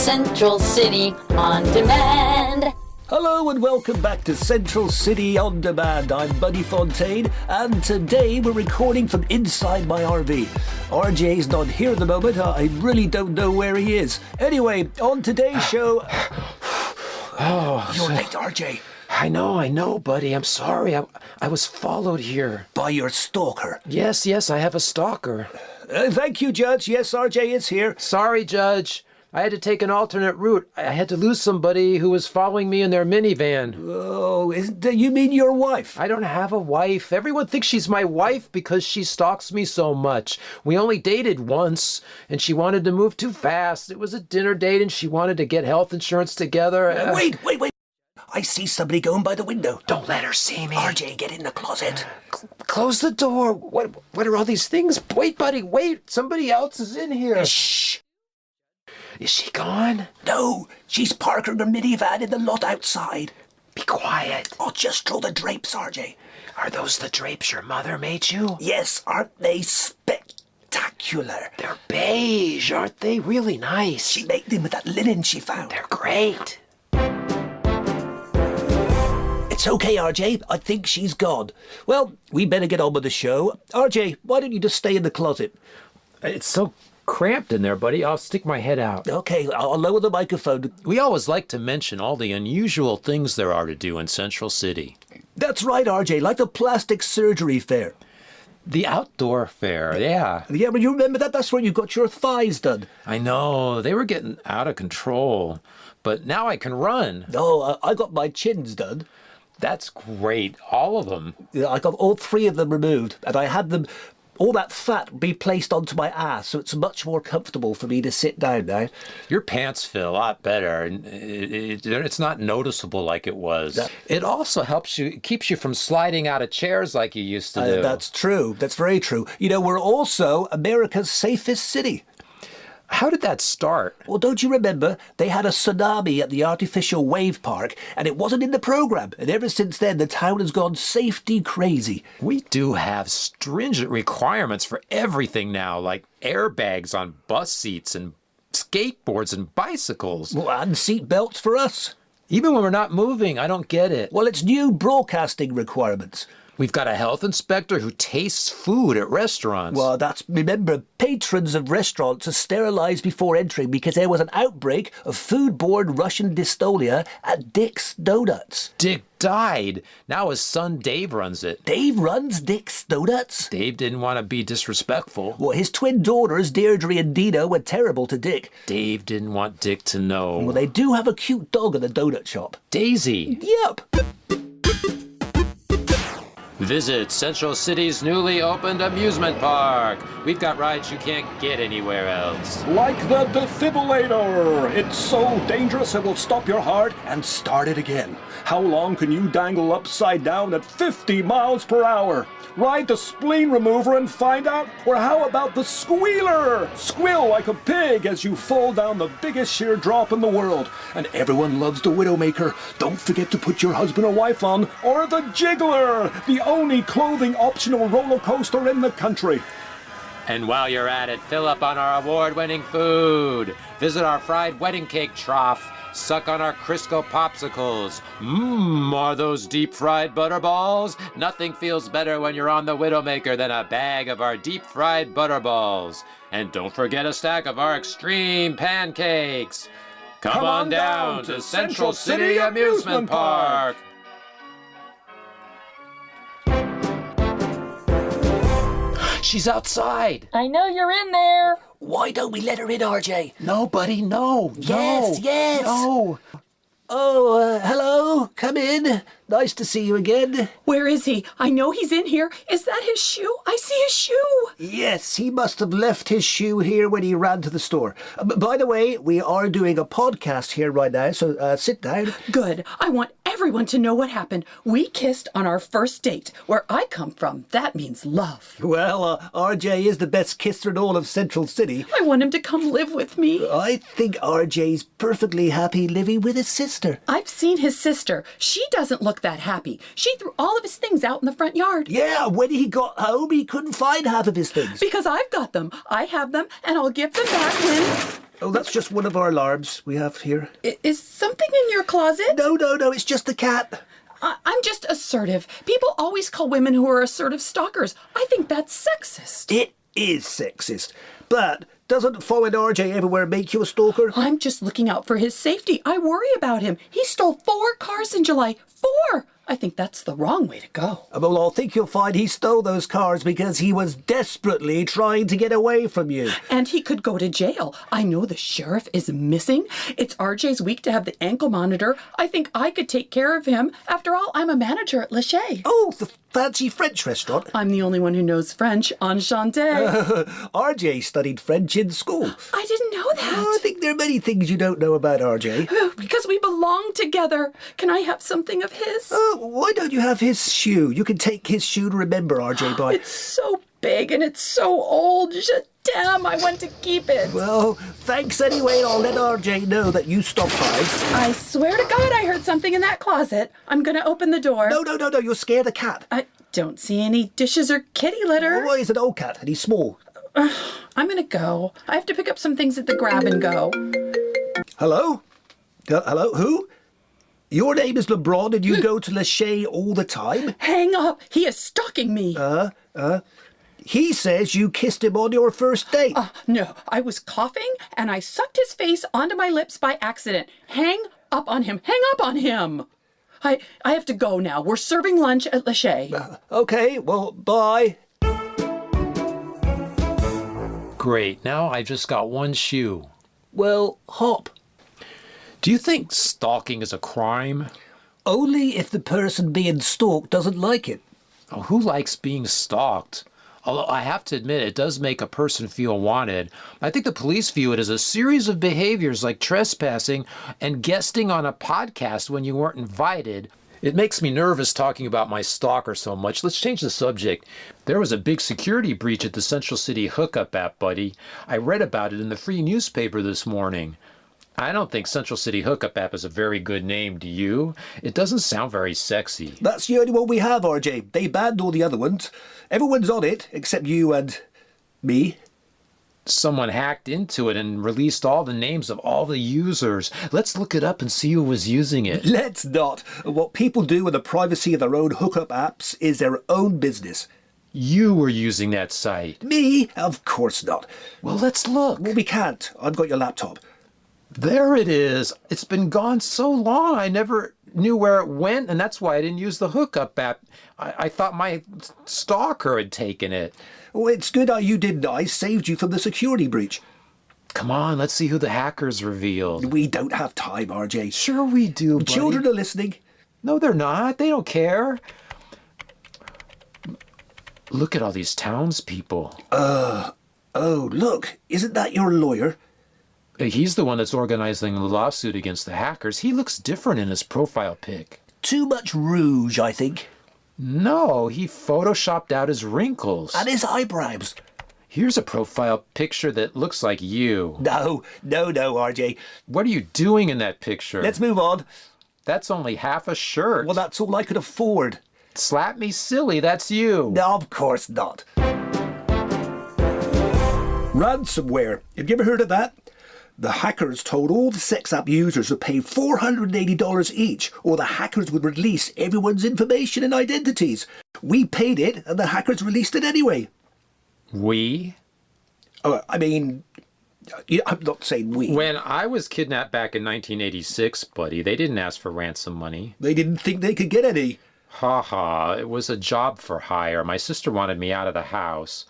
Central City On Demand. Hello and welcome back to Central City On Demand. I'm Buddy Fontaine, and today we're recording from inside my RV. RJ's not here at the moment. I really don't know where he is. Anyway, on today's show... You're late, RJ. I know, buddy. I'm sorry. I was followed here. By your stalker. Yes, I have a stalker. Thank you, Judge. Yes, RJ is here. Sorry, Judge. I had to take an alternate route. I had to lose somebody who was following me in their minivan. Oh, you mean your wife? I don't have a wife. Everyone thinks she's my wife because she stalks me so much. We only dated once, and she wanted to move too fast. It was a dinner date, and she wanted to get health insurance together. Wait. I see somebody going by the window. Don't let her see me. RJ, get in the closet. Close the door. What are all these things? Wait, buddy, wait. Somebody else is in here. Shh. Is she gone? No, she's parking her minivan in the lot outside. Be quiet. I'll just draw the drapes, RJ. Are those the drapes your mother made you? Yes, aren't they spectacular? They're beige, aren't they? Really nice. She made them with that linen she found. They're great. It's okay, RJ. I think she's gone. Well, we better get on with the show. RJ, why don't you just stay in the closet? It's so cramped in there, buddy. I'll stick my head out. Okay, I'll lower the microphone. We always like to mention all the unusual things there are to do in Central City. That's right, RJ, like the plastic surgery fair. The outdoor fair, yeah. Yeah, but you remember that? That's where you got your thighs done. I know, they were getting out of control. But now I can run. Oh, I got my chins done. That's great, all of them. Yeah, I got all 3 of them removed, and I had them... all that fat be placed onto my ass, so it's much more comfortable for me to sit down now. Your pants feel a lot better, and it's not noticeable like it was. It also helps you, keeps you from sliding out of chairs like you used to do. That's true. That's very true. You know, we're also America's safest city. How did that start? Well, don't you remember? They had a tsunami at the artificial wave park, and it wasn't in the program. And ever since then, the town has gone safety crazy. We do have stringent requirements for everything now, like airbags on bus seats and skateboards and bicycles. Well, and seat belts for us. Even when we're not moving, I don't get it. Well, it's new broadcasting requirements. We've got a health inspector who tastes food at restaurants. Well, remember, patrons of restaurants are sterilized before entering because there was an outbreak of foodborne Russian dystonia at Dick's Donuts. Dick died. Now his son Dave runs it. Dave runs Dick's Donuts? Dave didn't want to be disrespectful. Well, his twin daughters, Deirdre and Dina, were terrible to Dick. Dave didn't want Dick to know. Well, they do have a cute dog in the donut shop. Daisy. Yep. Visit Central City's newly opened amusement park. We've got rides you can't get anywhere else. Like the defibrillator. It's so dangerous it will stop your heart and start it again. How long can you dangle upside down at 50 miles per hour? Ride the spleen remover and find out. Or how about the squealer? Squeal like a pig as you fall down the biggest sheer drop in the world. And everyone loves the Widowmaker. Don't forget to put your husband or wife on. Or the Jiggler, the only clothing optional roller coaster in the country. And while you're at it, fill up on our award-winning food. Visit our fried wedding cake trough. Suck on our Crisco popsicles. Are those deep-fried butterballs? Nothing feels better when you're on the Widowmaker than a bag of our deep-fried butterballs. And don't forget a stack of our extreme pancakes. Come on down to Central City Amusement Park. She's outside. I know you're in there. Why don't we let her in, RJ? No, buddy, no. Yes. No. Oh, hello. Come in. Nice to see you again. Where is he? I know he's in here. Is that his shoe? I see his shoe. Yes, he must have left his shoe here when he ran to the store. By the way, we are doing a podcast here right now, so sit down. Good. I want everyone to know what happened. We kissed on our first date. Where I come from, that means love. Well, RJ is the best kisser in all of Central City. I want him to come live with me. I think RJ's perfectly happy living with his sister. I've seen his sister. She doesn't look that happy. She threw all of his things out in the front yard. Yeah, when he got home, he couldn't find half of his things. Because I've got them. I have them, and I'll give them back when... Oh, that's just one of our alarms we have here. Is something in your closet? No, it's just the cat. I'm just assertive. People always call women who are assertive stalkers. I think that's sexist. It is sexist. But doesn't following RJ everywhere make you a stalker? I'm just looking out for his safety. I worry about him. He stole 4 cars in July. 4! I think that's the wrong way to go. Well, I think you'll find he stole those cars because he was desperately trying to get away from you. And he could go to jail. I know the sheriff is missing. It's RJ's week to have the ankle monitor. I think I could take care of him. After all, I'm a manager at Lachey. Oh, the fancy French restaurant. I'm the only one who knows French. Enchanté. RJ studied French in school. I didn't know that. I think there are many things you don't know about RJ. Because we belong together. Can I have something of his? Why don't you have his shoe? You can take his shoe to remember RJ by. It's so big and it's so old. Damn, I want to keep it. Well, thanks anyway. I'll let RJ know that you stopped by. I swear to God I heard something in that closet. I'm going to open the door. No. You'll scare the cat. I don't see any dishes or kitty litter. Well, he's an old cat and he's small. I'm going to go. I have to pick up some things at the grab and go. Hello? Hello? Who? Your name is LeBron and you go to Lachey all the time? Hang up. He is stalking me. He says you kissed him on your first date. No, I was coughing and I sucked his face onto my lips by accident. Hang up on him. Hang up on him. I have to go now. We're serving lunch at Lachey. Okay, well, bye. Great, now I just got one shoe. Well, hop. Do you think stalking is a crime? Only if the person being stalked doesn't like it. Oh, who likes being stalked? Although I have to admit, it does make a person feel wanted. I think the police view it as a series of behaviors like trespassing and guesting on a podcast when you weren't invited. It makes me nervous talking about my stalker so much. Let's change the subject. There was a big security breach at the Central City hookup app, buddy. I read about it in the free newspaper this morning. I don't think Central City hookup app is a very good name, do you? It doesn't sound very sexy. That's the only one we have, RJ. They banned all the other ones. Everyone's on it, except you and me. Someone hacked into it and released all the names of all the users. Let's look it up and see who was using it. Let's not. What people do with the privacy of their own hookup apps is their own business. You were using that site. Me? Of course not. Well, let's look. Well, we can't. I've got your laptop. There it is. It's been gone so long, I never knew where it went, and that's why I didn't use the hookup app. I thought my stalker had taken it. Well, it's good you didn't. I saved you from the security breach. Come on, let's see who the hackers revealed. We don't have time, RJ. Sure we do, buddy. Children are listening. No, they're not. They don't care. Look at all these townspeople. Oh, look. Isn't that your lawyer? He's the one that's organizing the lawsuit against the hackers. He looks different in his profile pic. Too much rouge, I think. No, he photoshopped out his wrinkles. And his eyebrows. Here's a profile picture that looks like you. No, RJ. What are you doing in that picture? Let's move on. That's only half a shirt. Well, that's all I could afford. Slap me silly, that's you. No, of course not. Ransomware. Have you ever heard of that? The hackers told all the sex app users to pay $480 each, or the hackers would release everyone's information and identities. We paid it, and the hackers released it anyway. We? I'm not saying we. When I was kidnapped back in 1986, buddy, they didn't ask for ransom money. They didn't think they could get any. Ha ha, it was a job for hire. My sister wanted me out of the house.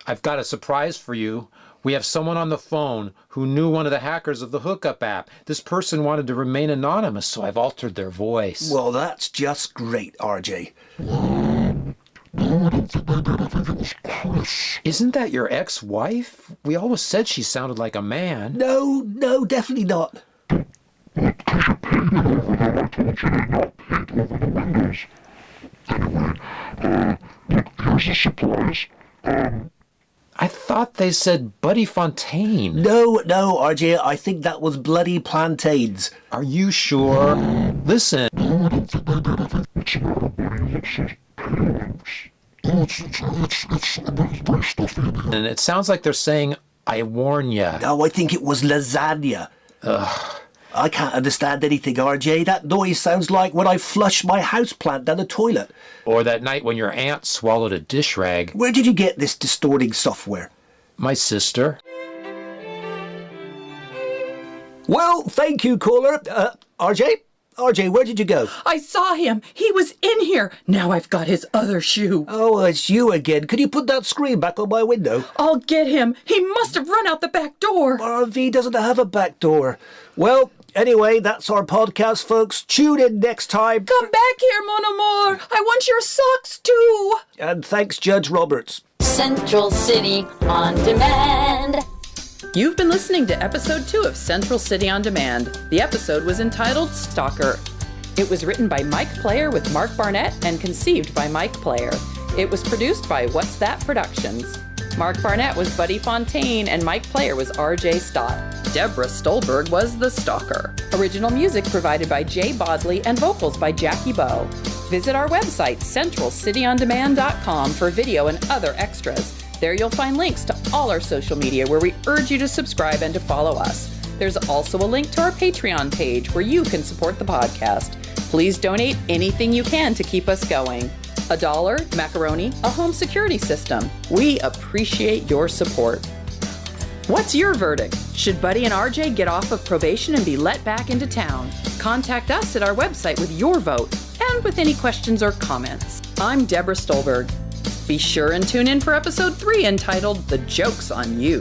I've got a surprise for you. We have someone on the phone who knew one of the hackers of the hookup app. This person wanted to remain anonymous, so I've altered their voice. Well, that's just great, RJ. Isn't that your ex-wife? We always said she sounded like a man. No, definitely not. Here's a surprise. I thought they said Buddy Fontaine. No, RJ, I think that was bloody plantains. Are you sure? Listen. It's not a bunny. It's very stuffy. And it sounds like they're saying I warn ya. Oh, I think it was lasagna. Ugh. I can't understand anything, RJ. That noise sounds like when I flush my houseplant down the toilet. Or that night when your aunt swallowed a dish rag. Where did you get this distorting software? My sister. Well, thank you, caller. RJ? RJ, where did you go? I saw him. He was in here. Now I've got his other shoe. Oh, it's you again. Could you put that screen back on my window? I'll get him. He must have run out the back door. RV doesn't have a back door. Well, anyway, that's our podcast, folks. Tune in next time. Come back here, mon amour. I want your socks too. And thanks, Judge Roberts. Central City on Demand. You've been listening to episode 2 of Central City on Demand. The episode was entitled Stalker. It was written by Mike Player with Mark Barnett and conceived by Mike Player. It was produced by What's That Productions. Mark Barnett was Buddy Fontaine and Mike Player was R.J. Stott. Deborah Stolberg was the Stalker. Original music provided by Jay Bodley and vocals by Jackie Bowe. Visit our website, centralcityondemand.com, for video and other extras. There you'll find links to all our social media where we urge you to subscribe and to follow us. There's also a link to our Patreon page where you can support the podcast. Please donate anything you can to keep us going. $1, macaroni, a home security system. We appreciate your support. What's your verdict? Should Buddy and RJ get off of probation and be let back into town? Contact us at our website with your vote and with any questions or comments. I'm Deborah Stolberg. Be sure and tune in for episode 3 entitled The Joke's on You.